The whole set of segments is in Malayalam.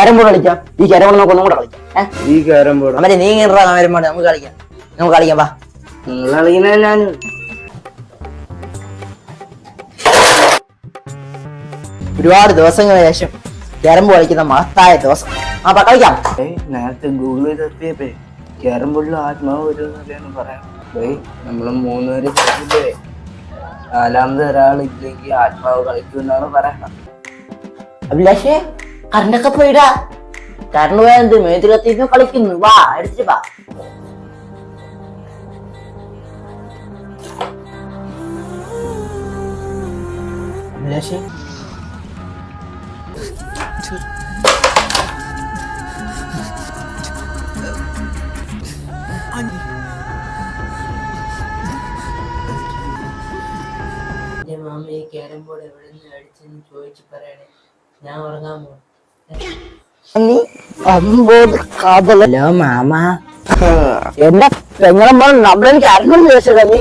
ക്യാരം ബോർഡ് കളിക്കാം. ഈ ക്യാരം ബോർഡ് നമുക്ക് ഒന്നും കൂടെ കളിക്കാം. ഈ ക്യാരം ബോർഡ് അവരെ നീ ക്യാരം ബോർഡ് നമുക്ക് കളിക്കാം. വാ. നിങ്ങൾ കളിക്കുന്ന ഞാൻ ഒരുപാട് ദിവസങ്ങൾക്ക് ശേഷം ക്യാരം ബോർഡ് കളിക്കുന്ന മഹത്തായ ദിവസം. കളിക്കാം. നേരത്തെ ഗൂഗിളിൽ തപ്പിയപ്പേ ക്യാരം ബോർഡിൽ ആത്മാവ് വരുമെന്നല്ലാണ് പറയാം. നമ്മള് 3 പേര് കളിച്ചിട്ടേ 4ാമത് ഒരാളില്ലെങ്കിൽ ആത്മാവ് കളിക്കുമെന്നാണ് പറയണത്. അഭിലാഷേ കറണ്ടൊക്കെ പോയിടാ. കറണ്ട് പോയത് മേത്ത് കത്തിന്ന് കളിക്കുന്നു. വാ എടുത്തിട്ട് വാ. അഭിലാഷേ മാമ ഈ ക്യാരം ബോർഡ് എവിടെ നിന്ന് അടിച്ചെന്ന് ചോദിച്ചു പറയണേ. ഞാൻ ഉറങ്ങാൻ പോകും. ഹലോ മാമ, എന്റെ പെങ്ങളെ നമ്പറിന് ക്യാരം ബോർഡ് ചോദിച്ചതാ. നീ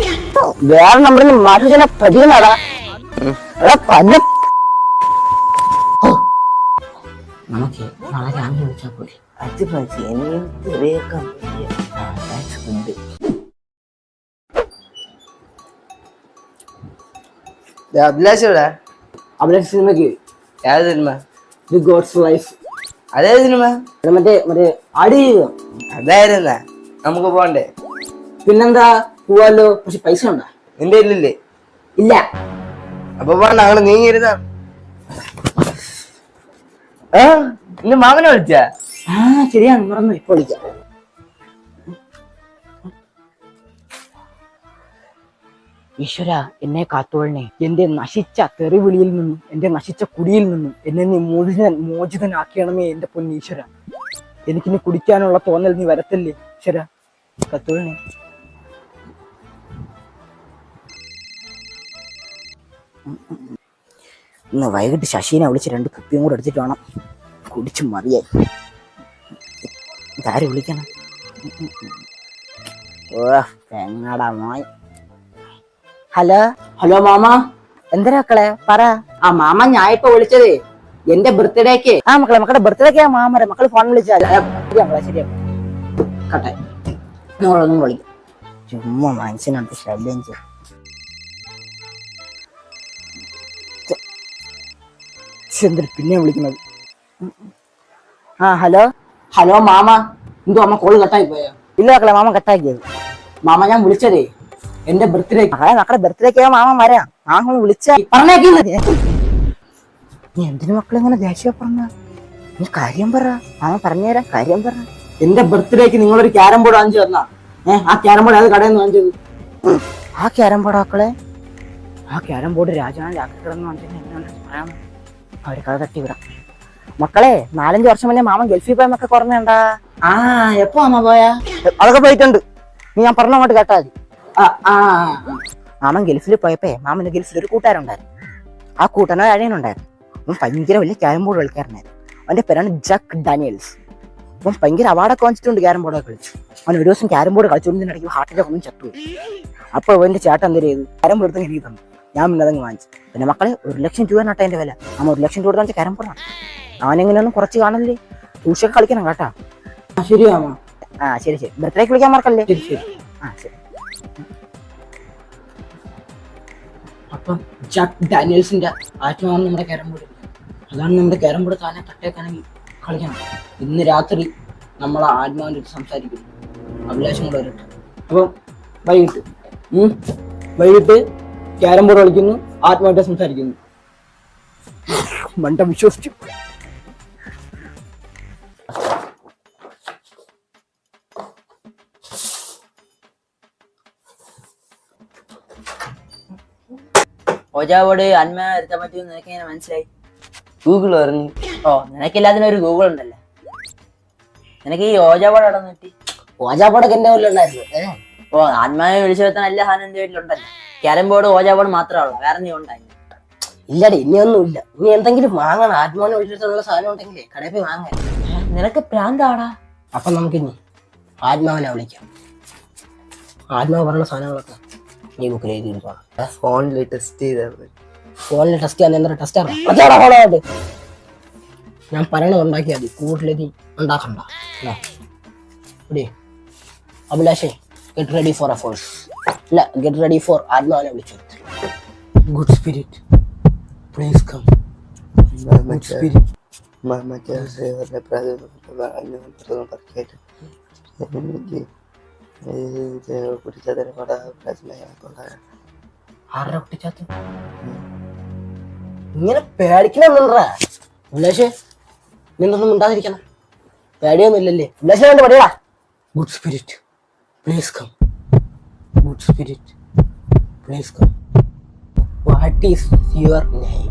വേറെ നമ്പറിന് മാറ്റിനെ പറ്റിക്കുന്നടാ. നമുക്ക് നാളെ രാവിലെ വിളിച്ചാ പോലെ. അത് മതി. എന്നെയും ചെറിയേക്കാം. അഭിലാഷ് ഇവിടെ. അഭിലാഷ് സിനിമക്ക് ഏത് സിനിമ? The God's life. അതേ സിനിമ? മറ്റേ അടി അതായിരുന്ന. നമുക്ക് പോണ്ടേ? പിന്നെന്താ പോവാലോ. പക്ഷെ പൈസ ഉണ്ടാ? നിന്റെ ഇല്ലേ? ഇല്ല. അപ്പൊ പോണ്ട, ഞങ്ങള് നീങ്ങിരുന്ന. നിന്റെ മാമനെ വിളിച്ച? ശരിയാണ്, മറന്നു. ഇപ്പൊ വിളിക്കാം. ഈശ്വര, എന്നെ കാത്തോളണേ. എന്റെ നശിച്ച തെറിവിളിയിൽ നിന്നും എന്റെ നശിച്ച കുടിയിൽ നിന്നും എന്നെ നീ മോചിതനാക്കിയണമേ എന്റെ പൊന്നീശ്വര. എനിക്കിനി കുടിക്കാനുള്ള തോന്നൽ നീ വരത്തല്ലേ ഈശ്വര, കാത്തോളണേ. ഇന്ന് വൈകിട്ട് ശശീനെ വിളിച്ച് 2 കുപ്പിയും കൂടെ എടുത്തിട്ട് വേണം കുടിച്ച് മതിയായി. ഇതാര് വിളിക്കണം? പെങ്ങടാ മോയ്. ഹലോ ഹലോ മാമ, എന്തരാ മക്കളെ പറ. മാമ ഞാൻ ഇപ്പൊ വിളിച്ചതേ എന്റെ ബർത്ത്ഡേക്ക്. മക്കളുടെ ബർത്ത്ഡേക്ക് മാമരെ മക്കള് ഫോൺ വിളിച്ചാൽ ശരിയാ കട്ടെ. നിങ്ങളൊന്നും വിളിക്കും. ചുമ്മാ മനസ്സിനകത്ത് ശല്യം ചെയ്യും. എന്തൊരു പിന്നെ വിളിക്കുന്നത്. ഹലോ ഹലോ മാമ, എന്തോ അമ്മ കോള് കട്ടായി പോയോ? ഇല്ല മക്കളെ, മാമ കട്ടാക്കിയത്. മാമ ഞാൻ വിളിച്ചതേ എന്റെ ബർത്ത്ഡേ. മക്കളുടെ ബർത്ത്ഡേക്ക് മാമ വരാം. മാമ വിളിച്ച പറഞ്ഞേക്കുന്നത്. നീ എന്തിനു മക്കളെ ഇങ്ങനെ ദേഷ്യം പറഞ്ഞ? നീ കാര്യം പറ. മാമ പറഞ്ഞുതരാം, കാര്യം പറ. എന്റെ ബർത്ത്ഡേക്ക് നിങ്ങളൊരു ക്യാരം ബോർഡ് വാങ്ങിച്ചു തന്നാ. ആ ക്യാരം ബോർഡ് ഏത് കടയിൽ നിന്ന് വാങ്ങിച്ചത്? ആ ക്യാരം ബോർഡ് മക്കളെ, ആ ക്യാരം ബോർഡ് രാജാണ് രാത്രിക്കിടന്ന് വാങ്ങിച്ചത്. പറയാം, അവര് കഥ തട്ടി വിടാം. മക്കളെ 4-5 വർഷം മുന്നേ മാമൻ ഗൾഫിൽ പോയെന്നൊക്കെ കുറഞ്ഞണ്ടാ. എപ്പോ അമ്മ പോയാ? അതൊക്കെ പോയിട്ടുണ്ട്. നീ ഞാൻ പറഞ്ഞ അങ്ങോട്ട് കേട്ടാ മതി. മാമൻ ഗൾഫിൽ പോയപ്പോ മാമന് ഗൾഫിൽ ഒരു കൂട്ടുകാരുണ്ടായിരുന്നു. ആ കൂട്ടനോ അഴയനുണ്ടായിരുന്നു. അവൻ ഭയങ്കര വലിയ ക്യാരം ബോർഡ് കളിക്കാരനായിരുന്നു. അവന്റെ പേരാണ് ജക്ക് ഡാനിയൽസ്. അപ്പം ഭയങ്കര അവാർഡൊക്കെ വാങ്ങിച്ചിട്ടുണ്ട് ക്യാരം ബോർഡൊക്കെ കളിച്ചു. അവൻ ഒരു ദിവസം ക്യാരം ബോർഡ് കളിച്ചുകൊണ്ടിടയ്ക്ക് ഹാർട്ടിന്റെ ഒന്നും ചത്തുപോയി. അപ്പൊ അവന്റെ ചേട്ടൻ എന്ത് ചെയ്തു? ക്യാരം ബോർഡ് എടുത്ത് എനിക്ക് തന്നു. ഞാൻ പിന്നെ അതങ്ങ് വാങ്ങിച്ചു. പിന്നെ മക്കളെ 1 ലക്ഷം രൂപ നട്ട എന്റെ വില. 1 ലക്ഷം രൂപ വാങ്ങിച്ച ക്യാരം ബോർഡാണ്. അവനെങ്ങനെയൊന്നും കുറച്ച് കാണല്ലേ, ട്യൂഷനൊക്കെ കളിക്കണം കേട്ടാ. ശരിയാമോ? ശരി ശരി. ബർത്ത്ഡേക്ക് വിളിക്കാൻ മറക്കല്ലേ. ശരി ശരി. ശരി. അപ്പം ജക്ക് ഡാനിയൽസിന്റെ ആത്മാവാണ് നമ്മുടെ ക്യാരം ബോർഡ്. അതാണ് നമ്മുടെ ക്യാരം ബോർഡ് താനെ തട്ടേക്കാണെങ്കിൽ കളിക്കണം. ഇന്ന് രാത്രി നമ്മളെ ആത്മാവിൻ്റെ അടുത്ത് സംസാരിക്കുന്നു. അഭിലാഷം കൂടെ വരട്ടെ. അപ്പം വൈകിട്ട് ക്യാരം ബോർഡ് കളിക്കുന്നു, ആത്മാവായിട്ട് സംസാരിക്കുന്നു. മണ്ടം വിശ്വസിച്ചു. ഓജാവോട് അന്മ വരുത്താൻ പറ്റുമെന്ന് നിനക്ക് എങ്ങനെ മനസ്സിലായി? ഗൂഗിൾ പറഞ്ഞു. നിനക്കില്ലാതിന് ഒരു ഗൂഗിൾ ഉണ്ടല്ലേ. നിനക്ക് ഈ ഓജാബോർഡ് അവിടെ കിട്ടി? ഓജാബോർഡൊക്കെ എന്റെ വീട്ടിലുണ്ടായിരുന്നു. ആത്മാവിനെ വിളിച്ചു വരുത്താൻ എല്ലാ സാധനം എന്റെ വീട്ടിലുണ്ടല്ലോ. ക്യാരം ബോർഡ് ഓജാബോർഡ് മാത്രമേ ഉള്ളൂ, വേറെ നീ ഉണ്ടായി? ഇല്ലടി, ഇനിയൊന്നും ഇല്ല. നീ എന്തെങ്കിലും വാങ്ങണം. ആത്മാവിനെ വിളിച്ചിട്ടുള്ള സാധനം ഉണ്ടെങ്കിലേ കടയിൽ പോയി വാങ്ങാൻ. നിനക്ക് പ്രാന്താടാ. അപ്പൊ നമുക്കിനി ആത്മാവിനെ വിളിക്കാം. ആത്മാവ് പറഞ്ഞ സാധനങ്ങളൊക്കെ നീ ബുക്കിൽ എഴുതി ഫോണിൽ ടെസ്റ്റ് ചെയ്താൽ ഫോണിൽ ടെസ്റ്റ് ചെയ്യാൻ എന്താ ടെസ്റ്റ് ആണ്? ഞാൻ പറയണത് ഉണ്ടാക്കിയാൽ മതി, കൂടുതൽ നീ ഉണ്ടാക്കണ്ട. അഭിലാഷേ, ഗെറ്റ് റെഡി ഫോർ എഫേർട്സ്. ഇല്ല, ഗെറ്റ് റെഡി ഫോർ ആത്മാവിനെ വിളിച്ചു. Good spirit please come. Good spirit. ഇങ്ങനെ പേടിക്കണമെന്നുണ്ടാ അഭിലാഷേ? നിന്നൊന്നും ഉണ്ടാതിരിക്കണം, പേടിയൊന്നുമില്ലല്ലേ അഭിലാഷേ? വേണ്ട പറയാ. Good spirit please come. Good spirit please come. What is your name?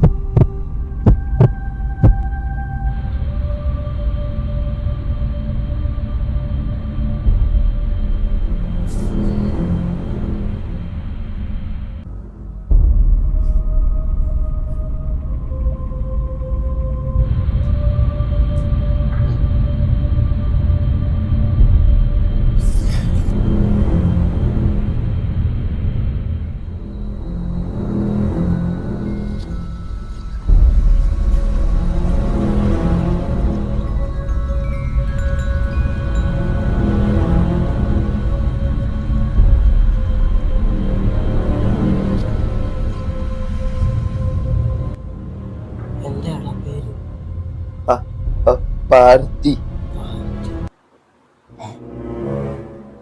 Parthi.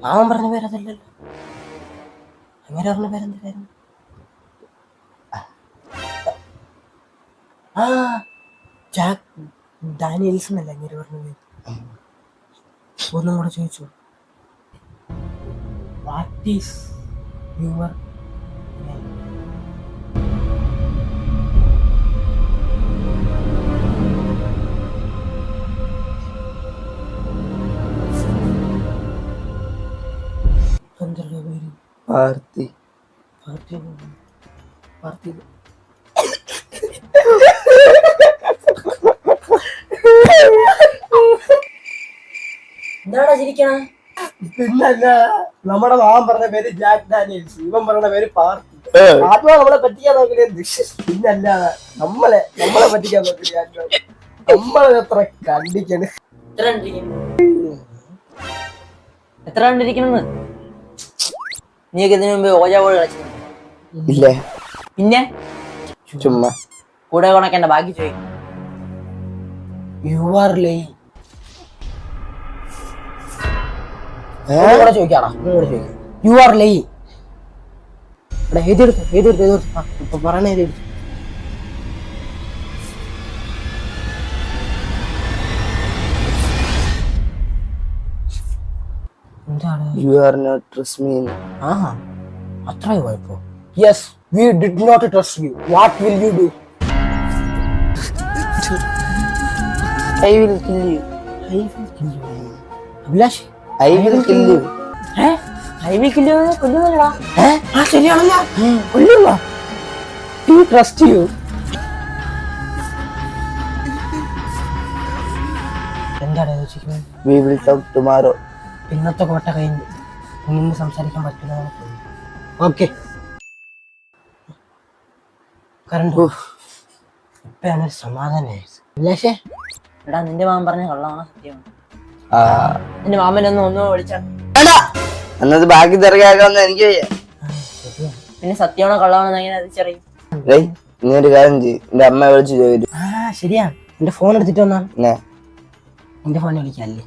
മാമൻ പറഞ്ഞ പേരതല്ലല്ലോ. അങ്ങനെ പറഞ്ഞ പേരെന്തായിരുന്നു? ആ, ജാക്ക് ഡാനിയൽസ് എന്നല്ല അങ്ങനെ പറഞ്ഞ പേര്. ഒന്നും കൂടെ ചോദിച്ചു. What is your name? Parthi. എന്താടാ ചിരിക്കണ? പിന്നല്ല, നമ്മുടെ മാമൻ പറഞ്ഞ പേര് ജാക്ക് ഡാനിയൽസ്, ഇവൻ പറഞ്ഞ പേര് പാർത്തി. ആത്മാ നമ്മളെ പറ്റിക്കാൻ നോക്കില്ലേ? പിന്നല്ല, നമ്മളെ പറ്റിക്കാൻ നോക്കില്ല. നമ്മളെ എത്ര കണ്ടിക്കണ്. എത്ര കണ്ടിരിക്കണെന്ന്? നീയൊക്കെ ഇതിനു മുമ്പ് ഓജാവോൾ കളിച്ചിട്ടുണ്ട്? ഇല്ല. പിന്നെ ചുമ്മാ കൂടെ കണക്കേണ്ട ബാക്കി ചോദിക്കും. You are lie. ചോദിക്കാടാ, യു ആർ ലൈ. എഴുതിയെടുത്ത് ഇപ്പൊ പറയണ എഴുതിയെടുത്ത്. You are not trust me. അത്രയോ പോയപ്പോ? Yes, we did not trust you. What will you do? I will kill you. Abhilash, I will kill you. കൊല്ലുന്നല്ലടാ. ശരിയാണല്ല, കൊല്ലുക. Do you trust you? എന്താണ് ചോദിക്കുന്നത്? We will talk tomorrow. ഇന്നത്തെ കോട്ട കഴിഞ്ഞ് നിന്ന് സംസാരിക്കാൻ പറ്റില്ല. ഓക്കെ, കറണ്ട് ഇപ്പഴാണ് സമാധാനമായി. അഭിലാഷേ, എടാ നിന്റെ മാമൻ പറഞ്ഞ കള്ളമാണ് സത്യമാണ്. നിന്റെ മാമനൊന്നും ഒന്നും വിളിച്ചാ എന്നത് ബാക്കി തിരക്കാക്കാന്ന് എനിക്ക് വയ്യ. പിന്നെ സത്യമാണോ കള്ളമാണോ എങ്ങനെ തിരിച്ചറിയും? നീ ഒരു കാര്യം ചെയ്യും, എന്റെ അമ്മ വിളിച്ച് ചോദിച്ചു. ശരിയാണ്, എന്റെ ഫോൺ എടുത്തിട്ട് വന്നാ. എന്റെ ഫോൺ വിളിക്കാല്ലേ?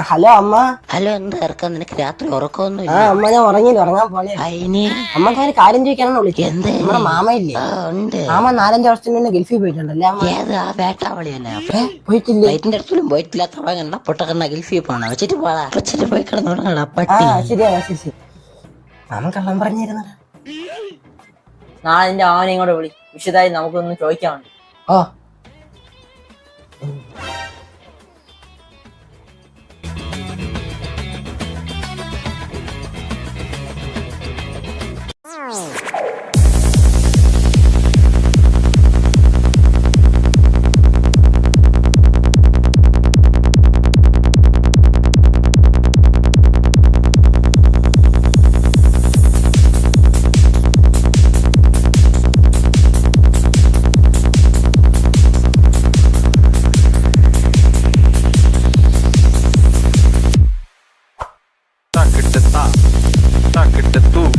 ഹലോ അമ്മ. ഹലോ, എന്താ ഇറക്കാൻ? നിനക്ക് രാത്രി ഉറക്കമൊന്നും? അമ്മ ഞാൻ ഉറങ്ങിയില്ല, ഉറങ്ങാൻ പോലെ. അമ്മക്ക് ഒരു കാര്യം ചോദിക്കാനാണ് വിളിച്ചത്. എന്ത്? നമ്മുടെ മാമയില്ലേ, മാമ 4-5 വർഷത്തിന് മുന്നേ ഗൾഫിൽ പോയിട്ടുണ്ടല്ലേ? ഏത് ആ വേട്ടാവളിയല്ലേ? പോയിട്ടില്ല. വൈറ്റിന്റെ അടുത്തോളം പോയിട്ടില്ല. തുടങ്ങണ്ട പൊട്ടക്കണ്ണ ഗൾഫിൽ പോണ വെച്ചിട്ട് പോടാ. വെച്ചിട്ട് പോയി കിടന്നുടങ്ങടാ പട്ടി. ശരിയാ, ശരി. മാമൻ കള്ളം പറഞ്ഞിരുന്നടാ. നാളെ നിന്റെ മാമനെ ഇങ്ങോട്ട് വിളി, വിശദമായി നമുക്കൊന്ന് ചോദിക്കാനുണ്ട്. ചത്തു